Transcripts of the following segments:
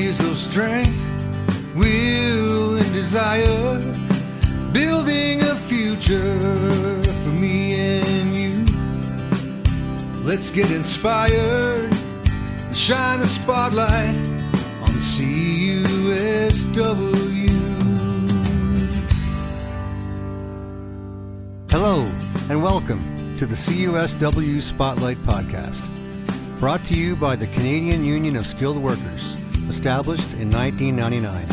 years of strength, will, and desire, building a future for me and you. Let's get inspired and shine the spotlight on the CUSW. Hello, and welcome to the CUSW Spotlight Podcast, brought to you by the Canadian Union of Skilled Workers, established in 1999.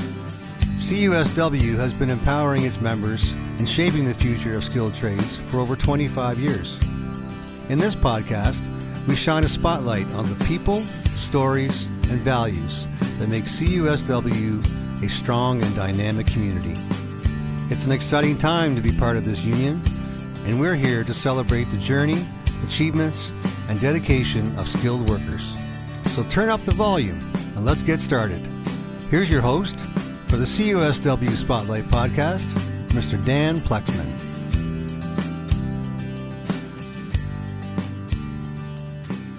CUSW has been empowering its members and shaping the future of skilled trades for over 25 years. In this podcast, we shine a spotlight on the people, stories, and values that make CUSW a strong and dynamic community. It's an exciting time to be part of this union, and we're here to celebrate the journey, achievements, and dedication of skilled workers. So turn up the volume and let's get started. Here's your host for the CUSW Spotlight Podcast, Mr. Dan Plexman.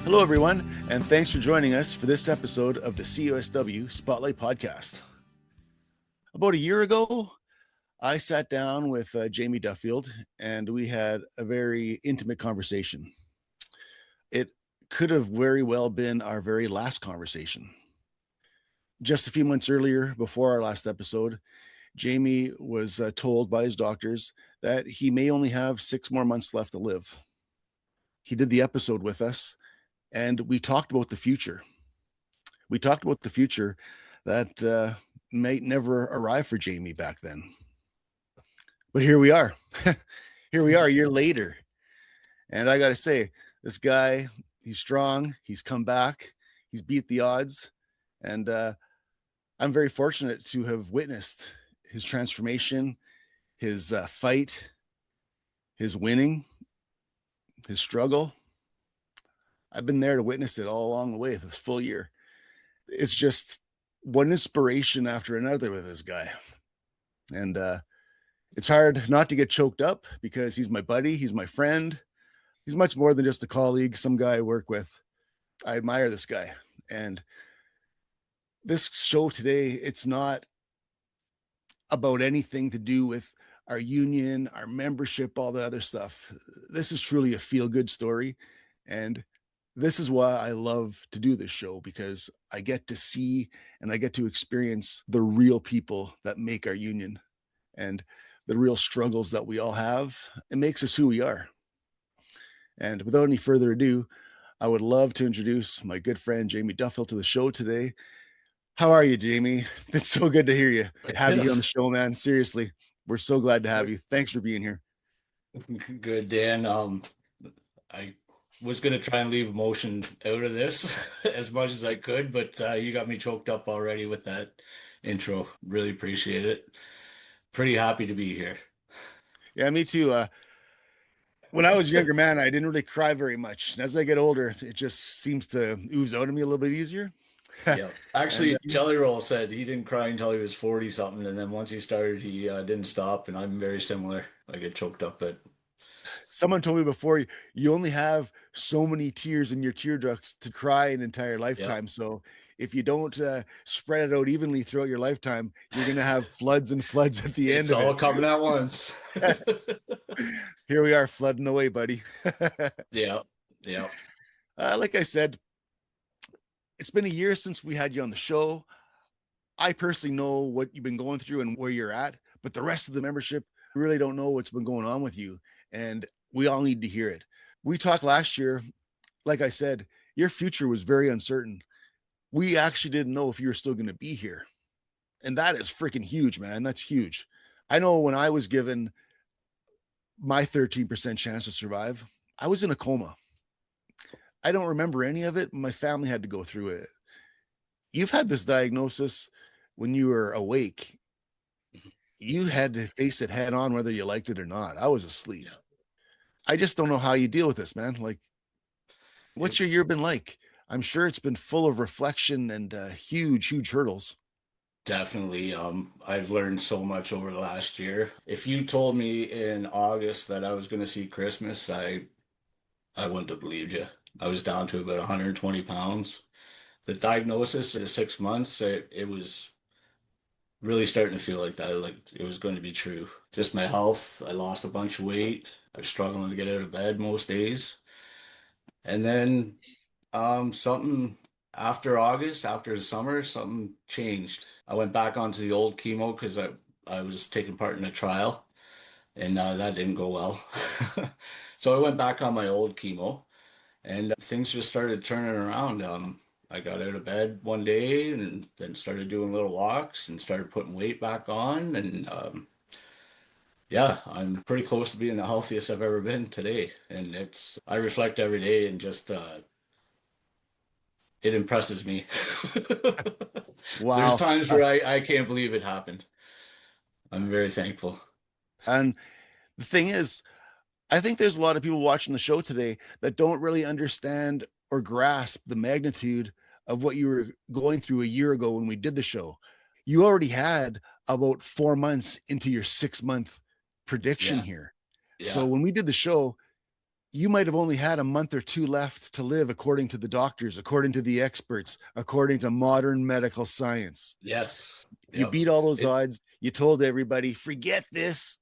Hello, everyone, and thanks for joining us for this episode of the CUSW Spotlight Podcast. About a year ago, I sat down with J.Ms. Duffield, and we had a very intimate conversation. It could have very well been our very last conversation. Just a few months earlier, before our last episode, Jamie was told by his doctors that he may only have 6 more months left to live. He did the episode with us, and we talked about the future. We talked about the future that might never arrive for Jamie back then. But here we are. Here we are a year later. And I got to say, this guy, he's strong. He's come back. He's beat the odds. And I'm very fortunate to have witnessed his transformation, his fight, his winning, his struggle. I've been there to witness it all along the way this full year. It's just one inspiration after another with this guy. And it's hard not to get choked up because he's my buddy. He's my friend. He's much more than just a colleague, some guy I work with. I admire this guy. And this show today, it's not about anything to do with our union, our membership, all the other stuff. This is truly a feel-good story. And this is why I love to do this show, because I get to see and I get to experience the real people that make our union and the real struggles that we all have. It makes us who we are. And without any further ado, I would love to introduce my good friend, J.Ms. Duffield, to the show today. How are you, Jamie? It's so good to hear you. Have you on the show, man. Seriously, we're so glad to have you. Thanks for being here. Good, Dan. I was going to try and leave emotion out of this as much as I could, but you got me choked up already with that intro. Really appreciate it. Pretty happy to be here. Yeah, me too. When I was a younger man, I didn't really cry very much. And as I get older, it just seems to ooze out of me a little bit easier. Yeah, actually, Jelly Roll said he didn't cry until he was 40 something, and then once he started, he didn't stop. And I'm very similar. I get choked up at. Someone told me before, you only have so many tears in your tear ducts to cry an entire lifetime. Yep. So if you don't spread it out evenly throughout your lifetime, you're going to have floods and floods at the end of it. It's all coming at once. Here we are flooding away, buddy. Yeah. Like I said, it's been a year since we had you on the show. I personally know what you've been going through and where you're at, but the rest of the membership really don't know what's been going on with you. And we all need to hear it. We talked last year, like I said, your future was very uncertain. We actually didn't know if you were still going to be here. And that is freaking huge, man. That's huge. I know when I was given my 13% chance to survive, I was in a coma. I don't remember any of it. My family had to go through it. You've had this diagnosis when you were awake. You had to face it head on, whether you liked it or not. I was asleep. I just don't know how you deal with this, man. Like, what's your year been like? I'm sure it's been full of reflection and huge hurdles. Definitely. I've learned so much over the last year. If you told me in August that I was going to see Christmas, I wouldn't have believed you. I was down to about 120 pounds. The diagnosis at 6 months, it was really starting to feel like that, like it was going to be true. Just my health, I lost a bunch of weight. I was struggling to get out of bed most days. And then something after August, after the summer, something changed. I went back onto the old chemo because I was taking part in a trial and that didn't go well. So I went back on my old chemo and things just started turning around. I got out of bed one day and then started doing little walks and started putting weight back on. And yeah, I'm pretty close to being the healthiest I've ever been today. And I reflect every day and just, it impresses me. There's Wow. times where I can't believe it happened. I'm very thankful. And the thing is, I think there's a lot of people watching the show today that don't really understand or grasp the magnitude of what you were going through a year ago when we did the show. You already had about 4 months into your 6 month prediction Yeah, here. So yeah, when we did the show, you might have only had a month or two left to live, according to the doctors, according to the experts, according to modern medical science. yes, You yep. beat all those It, odds. You told everybody, forget this.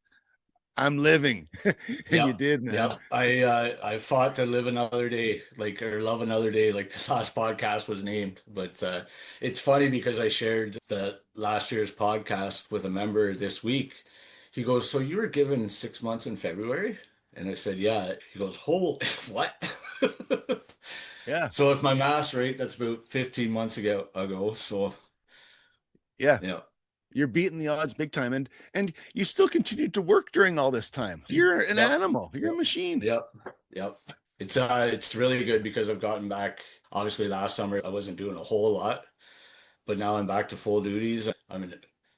I'm living. And you yeah, did, man. yeah. I fought to live another day, like or love another day, like this last podcast was named. But it's funny because I shared the last year's podcast with a member this week. He goes, "So you were given 6 months in February?" And I said, "Yeah." He goes, "Holy what?" Yeah. So if my math's right, that's about 15 months ago. So Yeah. yeah, You're beating the odds big time. And you still continued to work during all this time. You're an yep, animal. You're a yep, machine. yep, yep. It's really good because I've gotten back. Obviously, last summer I wasn't doing a whole lot, but now I'm back to full duties. I'm a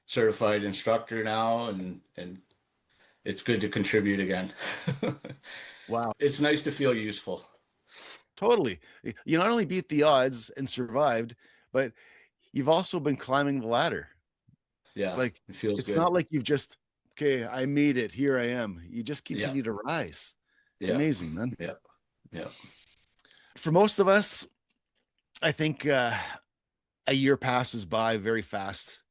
certified instructor now, and it's good to contribute again. Wow. It's nice to feel useful. Totally. You not only beat the odds and survived, but you've also been climbing the ladder. Yeah, Like, it feels it's good. not like you've just, okay, I made it. Here I am. You just Yeah, continue to rise. It's yeah, amazing, man. yeah, yeah. For most of us, I think a year passes by very fast.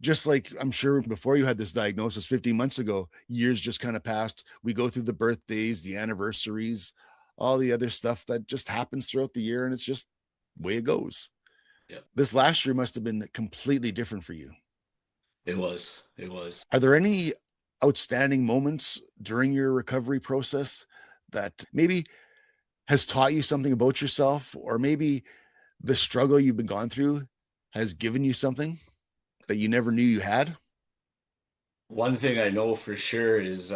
Just like I'm sure before you had this diagnosis 15 months ago, years just kind of passed. We go through the birthdays, the anniversaries, all the other stuff that just happens throughout the year, and it's just the way it goes. Yeah. This last year must have been completely different for you. It was. It was. Are there any outstanding moments during your recovery process that maybe has taught you something about yourself, or maybe the struggle you've been gone through has given you something that you never knew you had? One thing I know for sure is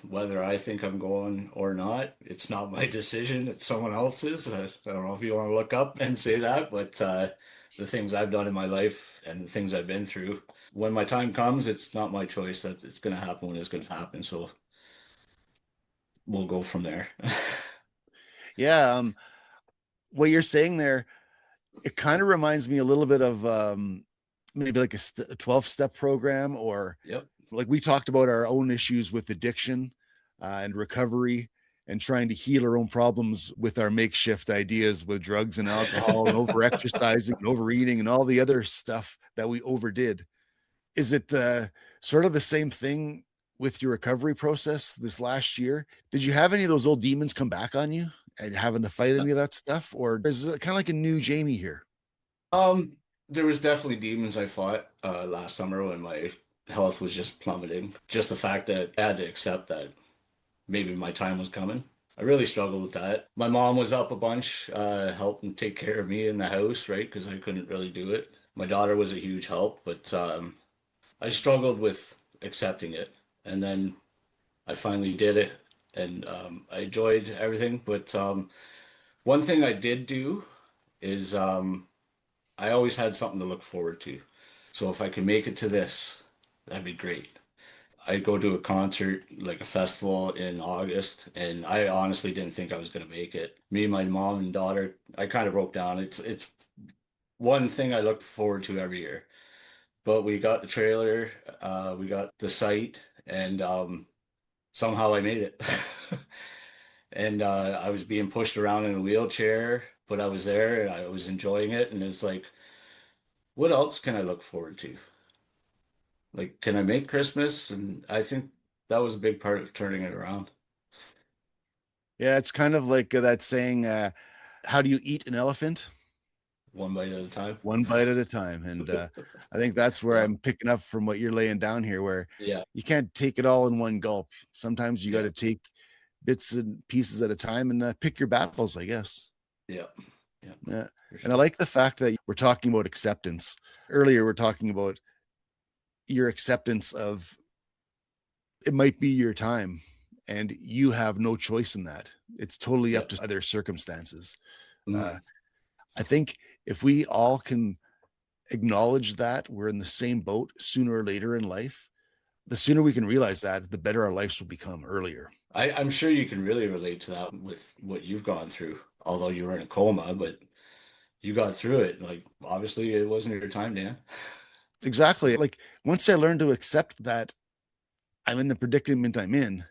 whether I think I'm going or not, it's not my decision, it's someone else's. I don't know if you want to look up and say that, but the things I've done in my life and the things I've been through, when my time comes, it's not my choice that it's going to happen when it's going to happen. So we'll go from there. Yeah. What you're saying there, it kind of reminds me a little bit of maybe like a 12-step program, or Yep. like we talked about our own issues with addiction and recovery, and trying to heal our own problems with our makeshift ideas with drugs and alcohol and over exercising and overeating and all the other stuff that we overdid. Is it the sort of the same thing with your recovery process this last year? Did you have any of those old demons come back on you and having to fight any of that stuff? Or is it kind of like a new Jamie here? Um, there was definitely demons I fought last summer when my health was just plummeting. Just the fact that I had to accept that maybe my time was coming. I really struggled with that. My mom was up a bunch, helping take care of me in the house, right? Because I couldn't really do it. My daughter was a huge help, but I struggled with accepting it. And then I finally did it, and I enjoyed everything. But one thing I did do is I always had something to look forward to. So if I could make it to this, that'd be great. I'd go to a concert, like a festival in August, and I honestly didn't think I was going to make it. Me and my mom and daughter, I kind of broke down. It's one thing I look forward to every year. But we got the trailer, we got the site, and somehow I made it. And I was being pushed around in a wheelchair. but I was there and I was enjoying it. And it's like, what else can I look forward to? Like, can I make Christmas? And I think that was a big part of turning it around. Yeah, it's kind of like that saying, how do you eat an elephant? One bite at a time. One bite at a time. And I think that's where Yeah. I'm picking up from what you're laying down here, where Yeah. you can't take it all in one gulp. Sometimes you got Yeah. to take bits and pieces at a time and pick your battles, I guess. Yeah. Yeah. Yeah. For And I sure. like the fact that we're talking about acceptance. Earlier, we're talking about your acceptance of it might be your time and you have no choice in that. It's totally Yeah. up to other circumstances. Mm. I think if we all can acknowledge that we're in the same boat sooner or later in life, the sooner we can realize that, the better our lives will become earlier. I'm sure you can really relate to that with what you've gone through, although you were in a coma, but you got through it. Like, obviously, it wasn't your time, Dan. Exactly. Like once I learned to accept that I'm in the predicament I'm in,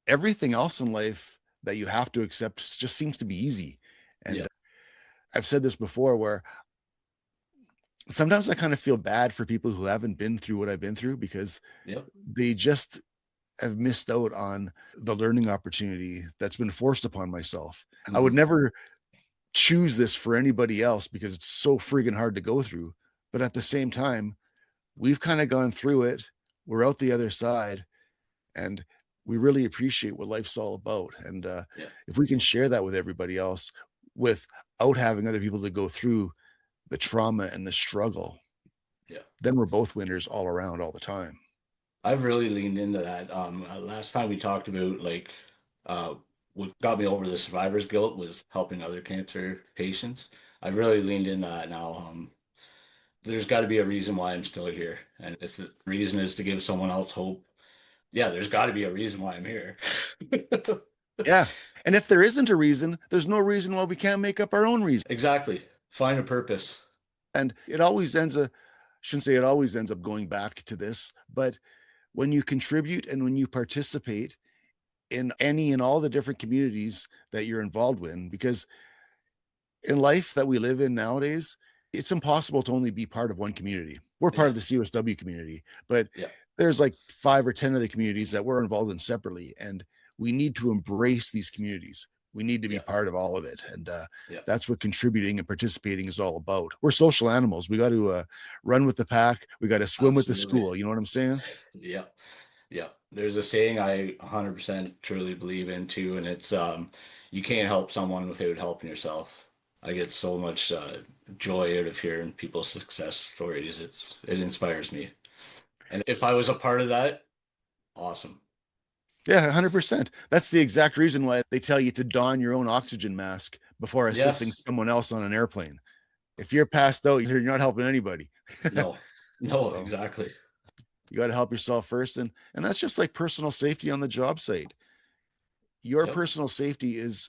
everything else in life that you have to accept just seems to be easy. And Yeah. I've said this before where sometimes I kind of feel bad for people who haven't been through what I've been through because Yep. they just have missed out on the learning opportunity that's been forced upon myself. I would Mhm. never choose this for anybody else because it's so friggin' hard to go through. But at the same time, we've kind of gone through it. We're out the other side and we really appreciate what life's all about. And Yeah. if we can share that with everybody else without having other people to go through the trauma and the struggle, Yeah. then we're both winners all around all the time. I've really leaned into that. Last time we talked about uh, what got me over the survivor's guilt was helping other cancer patients. I've really leaned into that now. There's got to be a reason why I'm still here, and if the reason is to give someone else hope, yeah, there's got to be a reason why I'm here. Yeah. And if there isn't a reason, there's no reason why we can't make up our own reason. Exactly. Find a purpose. And it always ends a shouldn't say it always ends up going back to this, but when you contribute and when you participate in any and all the different communities that you're involved in, because in life that we live in nowadays, it's impossible to only be part of one community. We're part Yeah. of the COSW community, but Yeah. there's like 5 or 10 other communities that we're involved in separately. And we need to embrace these communities. We need to be Yeah. part of all of it. And Yeah. that's what contributing and participating is all about. We're social animals. We got to run with the pack. We got to swim with the Absolutely. school. You know what I'm saying? Yeah. Yeah. There's a saying I 100% truly believe in too, and it's you can't help someone without helping yourself. I get so much joy out of hearing people's success stories. It inspires me. And if I was a part of that, awesome. Yeah, 100%. That's the exact reason why they tell you to don your own oxygen mask before assisting Yes. someone else on an airplane. If you're passed out, you're not helping anybody. No. No, So exactly. you got to help yourself first. And that's just like personal safety on the job site. Your Yep. personal safety is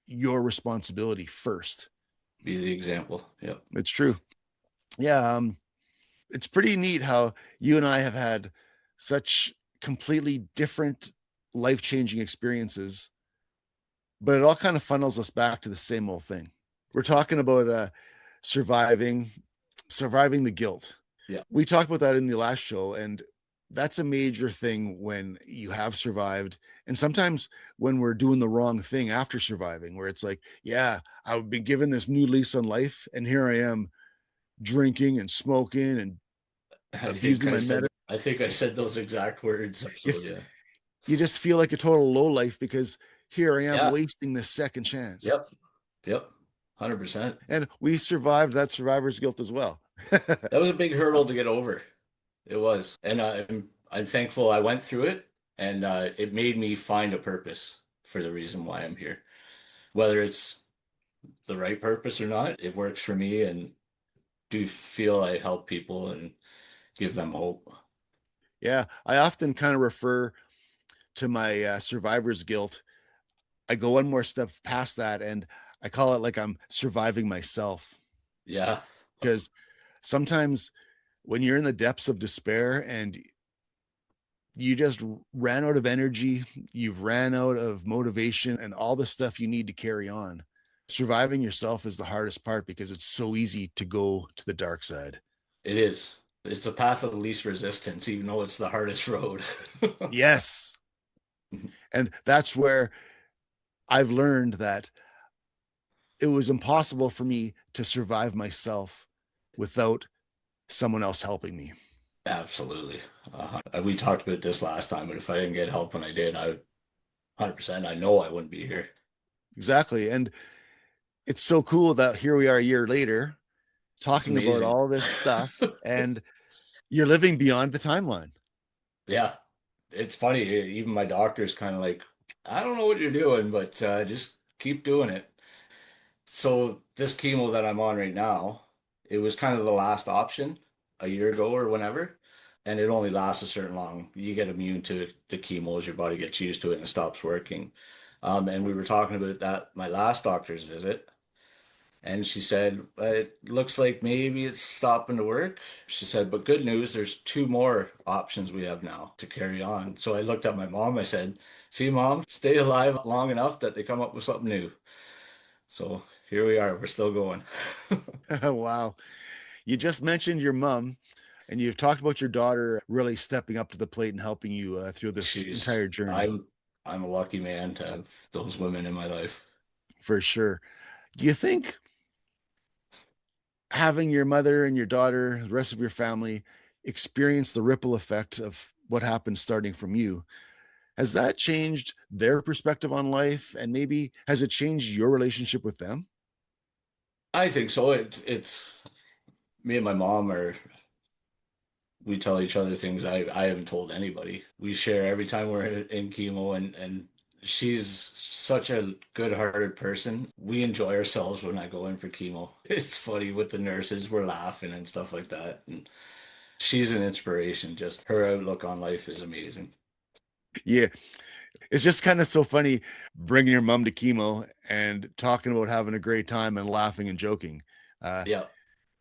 your responsibility first. Be the example. Yep. It's true. Yeah. It's pretty neat how you and I have had such completely different life-changing experiences, but it all kind of funnels us back to the same old thing. We're talking about surviving the guilt. Yeah. We talked about that in the last show, and that's a major thing when you have survived. And sometimes when we're doing the wrong thing after surviving, where it's like, yeah, I've been given this new lease on life, and here I am drinking and smoking and abusing my medicine. I think I said those exact words. So If yeah. you just feel like a total low life because here I am Yeah. wasting this second chance. Yep. Yep. 100%. And we survived that survivor's guilt as well. That was a big hurdle to get over. It was. And I'm thankful I went through it, and it made me find a purpose for the reason why I'm here. Whether it's the right purpose or not, it works for me, and do feel I help people and give them hope. Yeah, I often kind of refer to my survivor's guilt. I go one more step past that and I call it like I'm surviving myself. Yeah. Because sometimes when you're in the depths of despair and you just ran out of energy, you've ran out of motivation and all the stuff you need to carry on, surviving yourself is the hardest part because it's so easy to go to the dark side. It is. It's the path of the least resistance, even though it's the hardest road. Yes. And that's where I've learned that it was impossible for me to survive myself without someone else helping me. Absolutely. We talked about this last time, but if I didn't get help when I did, I would 100%, I know I wouldn't be here. Exactly. And it's so cool that here we are a year later talking about amazing. all this stuff and you're living beyond the timeline. Yeah. It's funny. Even my doctor's kind of like, I don't know what you're doing, but just keep doing it. So this chemo that I'm on right now, it was kind of the last option a year ago or whenever, and it only lasts a certain long. You get immune to the chemos, your body gets used to it and it stops working. And we were talking about that my last doctor's visit, and she said, it looks like maybe it's stopping to work. She said, but good news, there's two more options we have now to carry on. So I looked at my mom, I said, see, Mom, stay alive long enough that they come up with something new. So here we are, we're still going. Wow. You just mentioned your mom, and you've talked about your daughter really stepping up to the plate and helping you through this She's, entire journey. I'm a lucky man to have those women in my life. For sure. Do you think having your mother and your daughter, the rest of your family, experience the ripple effect of what happened starting from you, has that changed their perspective on life? And maybe has it changed your relationship with them? I think so. It's me and my mom are we tell each other things I haven't told anybody. We share every time we're in chemo, and she's such a good-hearted person. We enjoy ourselves when I go in for chemo. It's funny with the nurses, we're laughing and stuff like that. And she's an inspiration. Just her outlook on life is amazing. Yeah. It's just kind of so funny bringing your mom to chemo and talking about having a great time and laughing and joking. Uh, Yeah,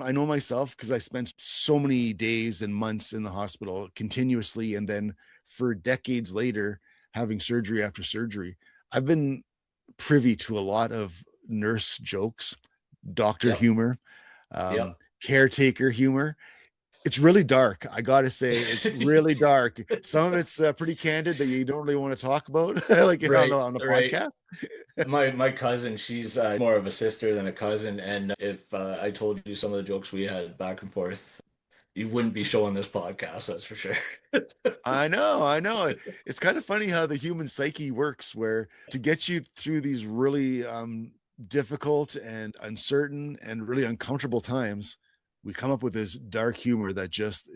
I know myself because I spent so many days and months in the hospital continuously. And then for decades later, having surgery after surgery, I've been privy to a lot of nurse jokes, doctor yep, humor, yep. caretaker humor. It's really dark. I got to say, it's really dark. Some of it's pretty candid that you don't really want to talk about, like Right, on the right. podcast. My cousin, she's more of a sister than a cousin, and if I told you some of the jokes we had back and forth, you wouldn't be showing this podcast, that's for sure. I know, I know. It's kind of funny how the human psyche works, where to get you through these really difficult and uncertain and really uncomfortable times, we come up with this dark humor that just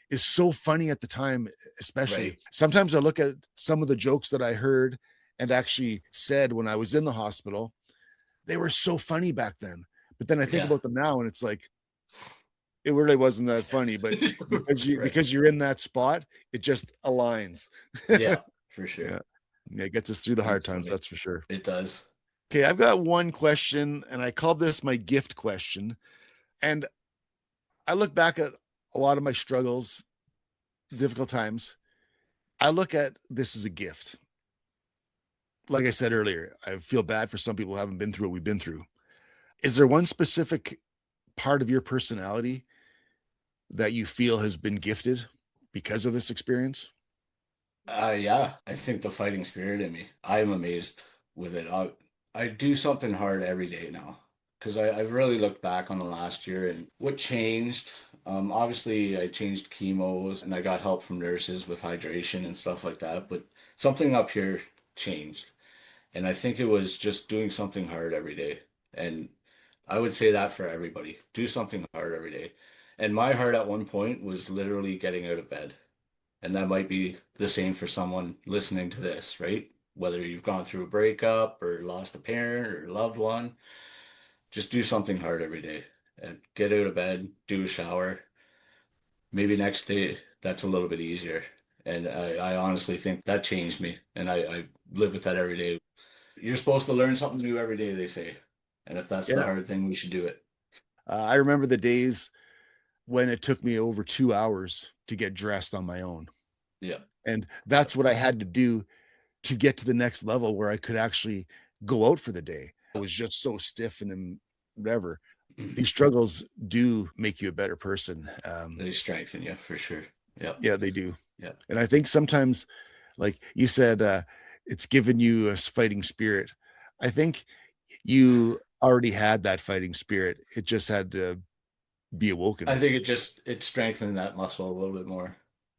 is so funny at the time, especially. Right. Sometimes I look at some of the jokes that I heard and actually said when I was in the hospital, they were so funny back then. But then I think Yeah. about them now and it's like, it really wasn't that funny, but Right. because you're in that spot, it just aligns. Yeah, for Yeah. sure. Yeah, it gets us through the hard That's times, funny. that's for sure. It does. Okay, I've got one question, and I called this my gift question. And I look back at a lot of my struggles, difficult times. I look at this as a gift. Like I said earlier, I feel bad for some people who haven't been through what we've been through. Is there one specific part of your personality that you feel has been gifted because of this experience? Yeah, I think the fighting spirit in me, I'm amazed with it. I do something hard every day now because I've really looked back on the last year and what changed. Obviously, I changed chemos and I got help from nurses with hydration and stuff like that, but something up here changed. And I think it was just doing something hard every day. And I would say that for everybody. Do something hard every day. And my heart at one point was literally getting out of bed. And that might be the same for someone listening to this, right? Whether you've gone through a breakup or lost a parent or loved one, just do something hard every day and get out of bed, do a shower. Maybe next day that's a little bit easier. And I honestly think that changed me. And I live with that every day. You're supposed to learn something new every day, they say. And if that's the Yeah. hard thing, we should do it. I remember the days when it took me over 2 hours to get dressed on my own. Yeah. And that's what I had to do to get to the next level where I could actually go out for the day. was just so stiff and whatever. Mhm. These struggles do make you a better person. They strengthen you for sure. Yeah. Yeah, they do. Yeah. And I think sometimes, like you said, it's given you a fighting spirit. I think you already had that fighting spirit. It just had to be awoken. I think it strengthened that muscle a little bit more.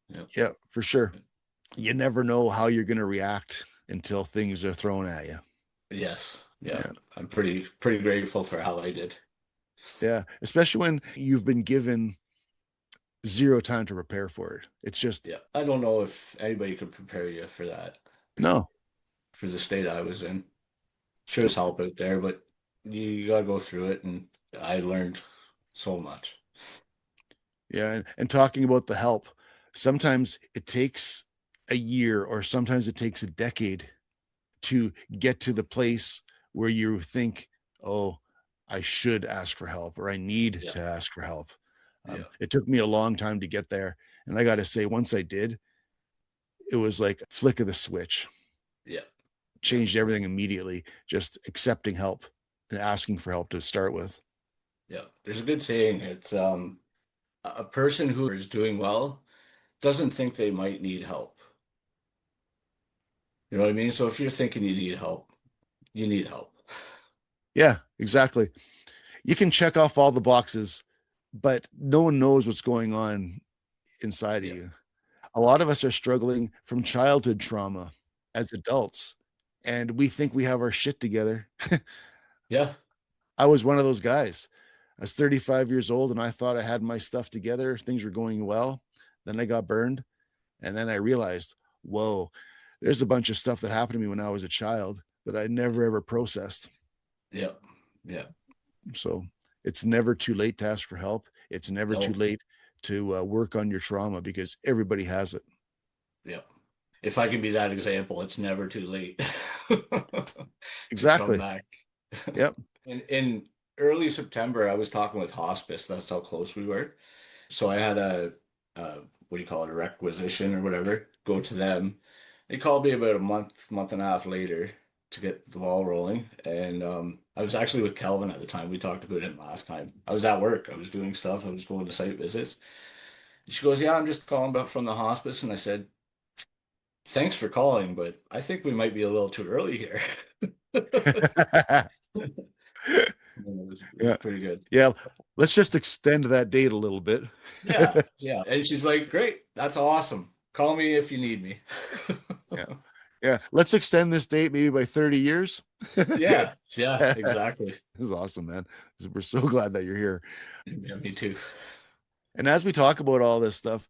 Yeah. Yeah, for sure. You never know how you're going to react until things are thrown at you. Yes. Yeah. I'm pretty grateful for how I did. Yeah, especially when you've been given zero time to prepare for it. It's just, Yeah. I don't know if anybody could prepare you for that, no. for the state I was in. Sure, there's help out there, but you got to go through it. And I learned so much. Yeah, and talking about the help, sometimes it takes a year or sometimes it takes a decade to get to the place where you think, oh, I should ask for help or I need Yeah. to ask for help. Yeah. It took me a long time to get there. And I got to say, once I did, it was like a flick of the switch. Yeah. Changed everything immediately, just accepting help and asking for help to start with. Yeah. There's a good saying. It's a person who is doing well doesn't think they might need help. You know what I mean? So if you're thinking you need help, you need help. Yeah, exactly. You can check off all the boxes, but no one knows what's going on inside of you. A lot of us are struggling from childhood trauma as adults, and we think we have our shit together. Yeah. I was one of those guys. I was 35 years old and I thought I had my stuff together. Things were going well. Then I got burned. And then I realized, whoa, there's a bunch of stuff that happened to me when I was a child that I never ever processed. Yeah. Yeah. So it's never too late to ask for help. It's never too late to work on your trauma because everybody has it. Yeah. If I can be that example, it's never too late. Exactly. To come back. Yep. In early September, I was talking with hospice. That's how close we were. So I had what do you call it, a requisition or whatever, go to them. They called me about a month and a half later to get the ball rolling. And I was actually with Kelvin at the time. We talked about it last time. I was at work. I was doing stuff. I was going to site visits. She goes, yeah, I'm just calling back from the hospice. And I said, thanks for calling, but I think we might be a little too early here. It was pretty good. Yeah. Let's just extend that date a little bit. Yeah. Yeah. And she's like, great. That's awesome. Call me if you need me. Yeah. Yeah. Let's extend this date maybe by 30 years. Yeah. Yeah. Exactly. This is awesome, man. We're so glad that you're here. Yeah, me too. And as we talk about all this stuff,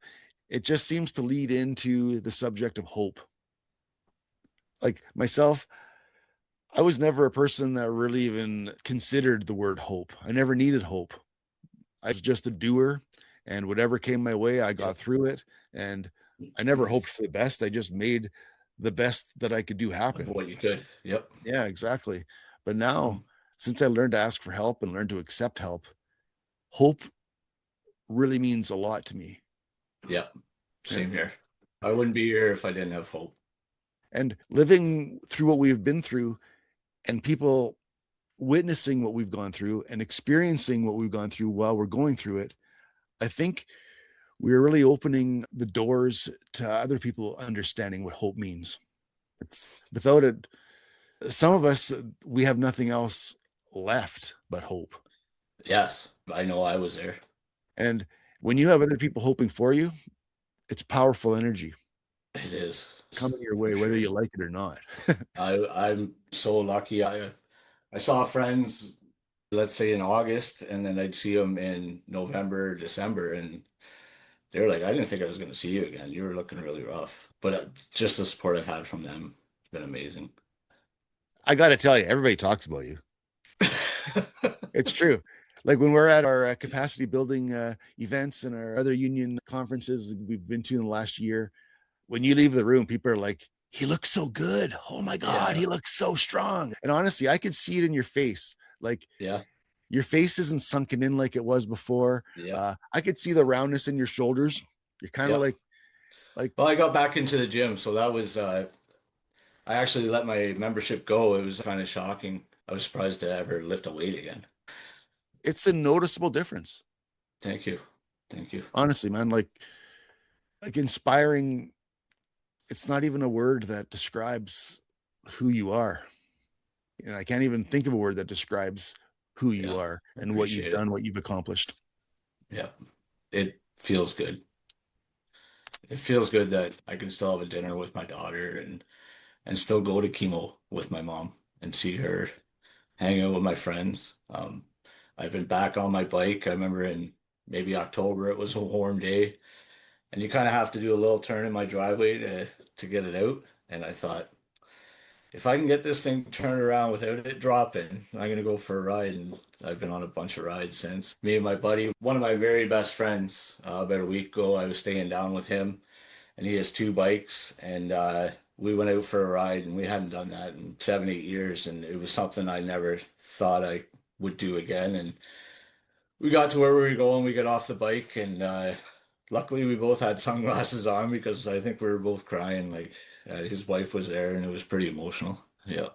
it just seems to lead into the subject of hope. Like myself, I was never a person that really even considered the word hope. I never needed hope. I was just a doer, and whatever came my way, I got through it. And I never hoped for the best. I just made the best that I could do happen. What you could. Yep. Yeah, exactly. But now, since I learned to ask for help and learned to accept help, hope really means a lot to me. Yep. Same here. I wouldn't be here if I didn't have hope. And living through what we've been through and people witnessing what we've gone through and experiencing what we've gone through while we're going through it, I think we're really opening the doors to other people understanding what hope means. It's without it, some of us, we have nothing else left but hope. Yes, I know I was there. And when you have other people hoping for you, it's powerful energy. It is coming your way, whether you like it or not. I'm so lucky. I saw friends, let's say in August, and then I'd see them in November, December, and they were like, I didn't think I was going to see you again. You were looking really rough. But just the support I've had from them has been amazing. I got to tell you, everybody talks about you. It's true. Like when we're at our capacity building events and our other union conferences we've been to in the last year, when you leave the room, people are like, he looks so good. Oh my God, he looks so strong. And honestly, I could see it in your face. Like, your face isn't sunken in like it was before. I could see the roundness in your shoulders. You're kind of like, well, I got back into the gym. So that was, I actually let my membership go. It was kind of shocking. I was surprised to ever lift a weight again. It's a noticeable difference. Thank you. Thank you. Honestly, man, like inspiring, it's not even a word that describes who you are. And I can't even think of a word that describes who you Yeah. are and what you've Appreciate it. done, what you've accomplished. Yeah. It feels good. It feels good that I can still have a dinner with my daughter and still go to chemo with my mom and see her, hang out with my friends. I've been back on my bike. I remember in maybe October, it was a warm day, and you kind of have to do a little turn in my driveway to get it out. And I thought, if I can get this thing turned around without it dropping, I'm gonna go for a ride. And I've been on a bunch of rides since. Me and my buddy, one of my very best friends, about a week ago, I was staying down with him, and he has two bikes, and we went out for a ride, and we hadn't done that in 7, 8 years, and it was something I never thought I would do again. And we got to where we were going, we got off the bike, and luckily we both had sunglasses on because I think we were both crying. Like his wife was there, and it was pretty emotional. Yeah.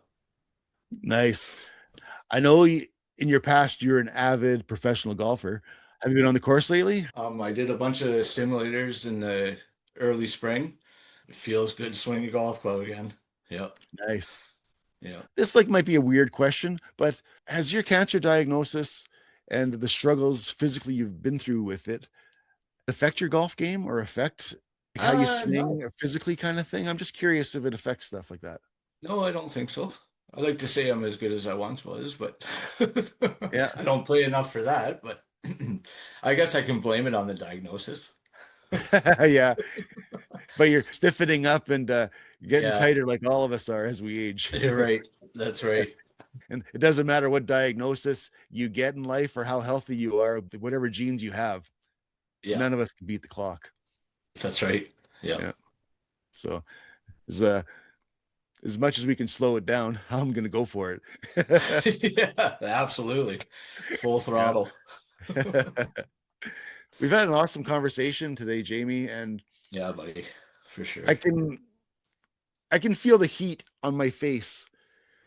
Nice. I know in your past, you're an avid professional golfer. Have you been on the course lately? I did a bunch of simulators in the early spring. It feels good swinging a golf club again. Yeah. Nice. Yeah. This might be a weird question, but has your cancer diagnosis and the struggles physically you've been through with it affect your golf game or affect how you swing No. or physically kind of thing? I'm just curious if it affects stuff like that. No, I don't think so. I like to say I'm as good as I once was, but Yeah. I don't play enough for that. But I guess I can blame it on the diagnosis. Yeah. But you're stiffening up and getting Yeah, tighter like all of us are as we age. you're right. That's right. And it doesn't matter what diagnosis you get in life or how healthy you are, whatever genes you have, Yeah, none of us can beat the clock. that's right. Yeah. Yeah. So as much as we can slow it down, I'm going to go for it. Yeah, absolutely. Full Yeah. throttle. We've had an awesome conversation today, Jamie, and Yeah, buddy, for sure. I can feel the heat on my face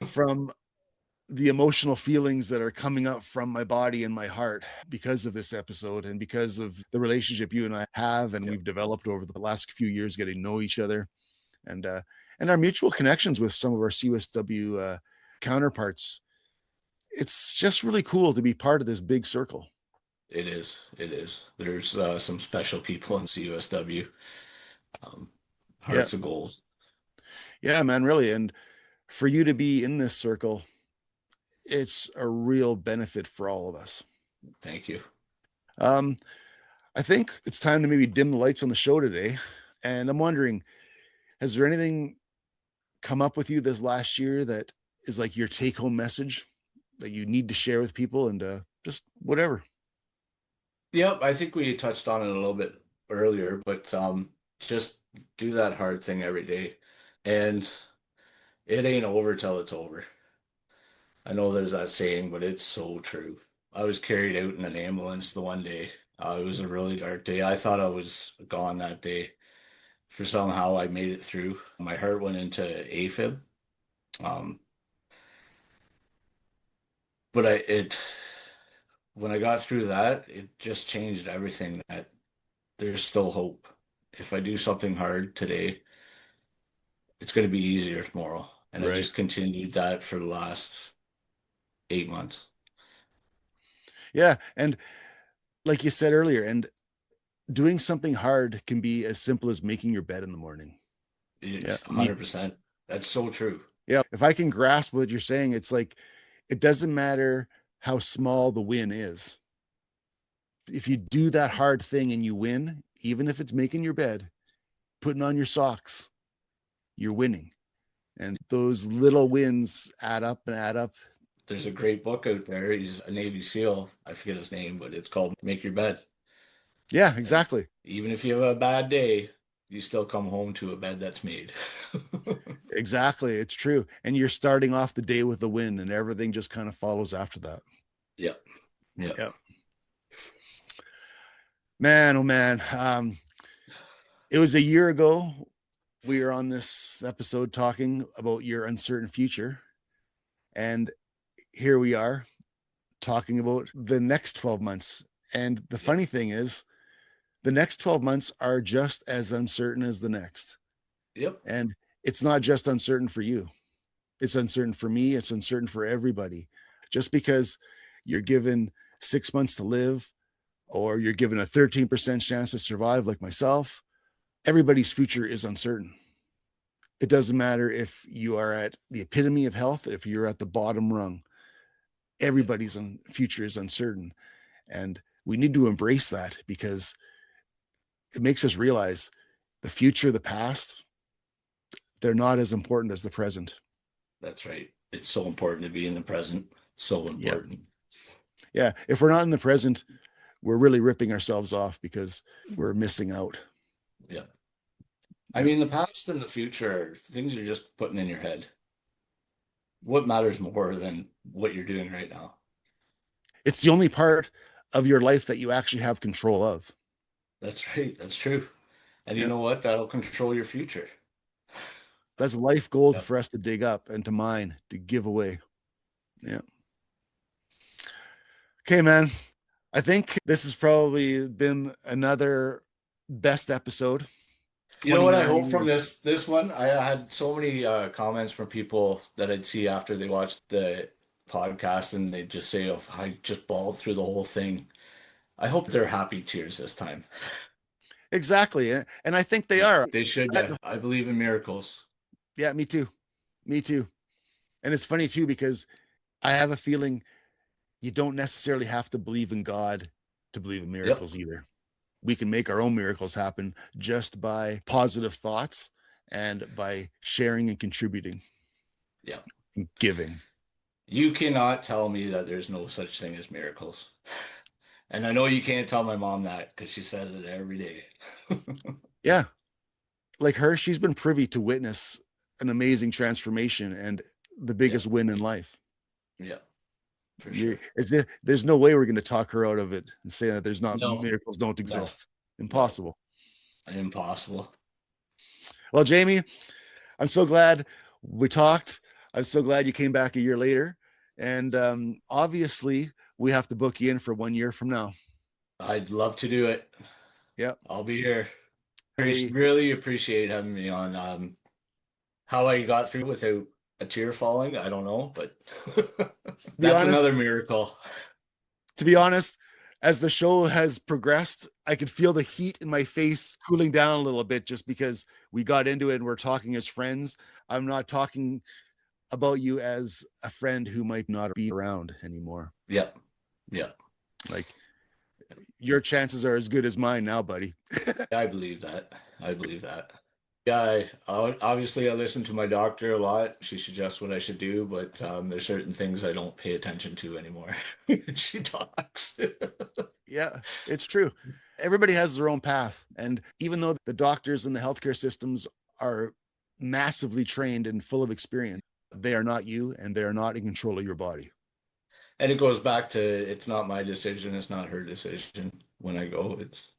from the emotional feelings that are coming up from my body and my heart because of this episode and because of the relationship you and I have and Yep. we've developed over the last few years getting to know each other and our mutual connections with some of our CUSW counterparts. It's just really cool to be part of this big circle. It is. It is. There's some special people in CUSW. Um, Yeah. Hearts of gold. Yeah, man, really. And for you to be in this circle, it's a real benefit for all of us. Thank you. Um, I think it's time to maybe dim the lights on the show today. And I'm wondering, has there anything come up with you this last year that is like your take home message that you need to share with people and just whatever? Yep, I think we touched on it a little bit earlier, but just do that hard thing every day. And it ain't over till it's over. I know there's that saying, but it's so true. I was carried out in an ambulance the one day. It was a really dark day. I thought I was gone that day. For somehow I made it through. My heart went into AFib. Um, but when I got through that, it just changed everything that there's still hope. If I do something hard today, it's going to be easier tomorrow. And I Right. just continued that for the last 8 months. Yeah. And like you said earlier, and doing something hard can be as simple as making your bed in the morning. Yeah. 100%. That's so true. Yeah. If I can grasp what you're saying, it's like, it doesn't matter how small the win is. If you do that hard thing and you win, even if it's making your bed, putting on your socks, you're winning. And those little wins add up and add up. There's a great book out there. He's a Navy SEAL. I forget his name, but it's called Make Your Bed. Yeah, And exactly. even if you have a bad day, you still come home to a bed that's made. Exactly. It's true. And you're starting off the day with a win and everything just kind of follows after that. Yep. Yep. Yep. Man, oh man. It was a year ago. We were on this episode talking about your uncertain future. And here we are talking about the next 12 months. And the funny thing is, the next 12 months are just as uncertain as the next. Yep. And it's not just uncertain for you. It's uncertain for me. It's uncertain for everybody. Just because you're given 6 months to live, or you're given a 13% chance to survive like myself, everybody's future is uncertain. It doesn't matter if you are at the epitome of health, if you're at the bottom rung, everybody's future is uncertain. And we need to embrace that, because it makes us realize the future, the past, they're not as important as the present. That's right. It's so important to be in the present. So important. Yeah. If we're not in the present, we're really ripping ourselves off, because we're missing out. Yeah. I mean, the past and the future, things you're just putting in your head. What matters more than what you're doing right now? It's the only part of your life that you actually have control of. That's right. That's true. And you know what? That'll control your future. That's life gold for us to dig up and to mine, to give away. Yeah. Okay, man. I think this has probably been another best episode. You know what I hope from this one? I had so many comments from people that I'd see after they watched the podcast, and they'd just say, "Oh, I just bawled through the whole thing." I hope they're happy tears this time. Exactly. And I think they are. They should. I believe in miracles. Yeah, me too. Me too. And it's funny too, because I have a feeling you don't necessarily have to believe in God to believe in miracles either. We can make our own miracles happen just by positive thoughts and by sharing and contributing. Yeah. And giving. You cannot tell me that there's no such thing as miracles. And I know you can't tell my mom that, because she says it every day. Yeah. Like her, she's been privy to witness an amazing transformation and the biggest win in life. Yeah. For sure. There's no way we're going to talk her out of it and say that there's not miracles don't exist. No. Impossible. No. Impossible. Well, Jamie, I'm so glad we talked. I'm so glad you came back a year later. And obviously, we have to book you in for 1 year from now. I'd love to do it. Yeah. I'll be here. Really appreciate having me on. How I got through without a tear falling, I don't know, but that's another miracle. To be honest, as the show has progressed, I could feel the heat in my face cooling down a little bit, just because we got into it and we're talking as friends. I'm not talking about you as a friend who might not be around anymore. Yeah. Yeah. Like, your chances are as good as mine now, buddy. I believe that. Yeah, obviously I listen to my doctor a lot. She suggests what I should do, but there's certain things I don't pay attention to anymore. She talks. Yeah, it's true. Everybody has their own path. And even though the doctors and the healthcare systems are massively trained and full of experience, they are not you, and they are not in control of your body. And it goes back to, it's not my decision. It's not her decision. When I go, it's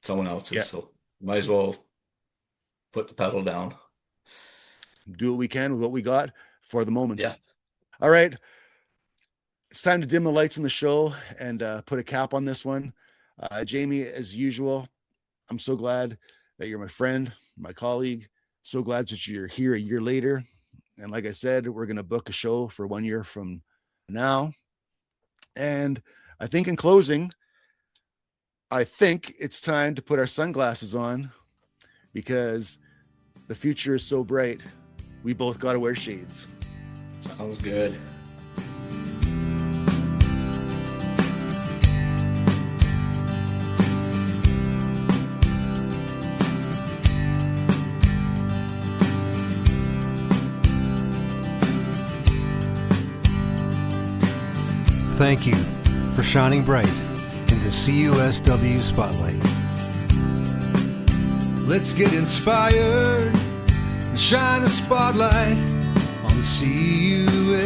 someone else's. Yeah. So might as well put the pedal down. Do what we can with what we got for the moment. Yeah. All right. It's time to dim the lights in the show and put a cap on this one. Jamie, as usual, I'm so glad that you're my friend, my colleague. So glad that you're here a year later. And like I said, we're going to book a show for 1 year from now. And I think in closing, I think it's time to put our sunglasses on, because the future is so bright. We both got to wear shades. Sounds good. Thank you for shining bright in the CUSW spotlight. Let's get inspired and shine a spotlight on the CUSW.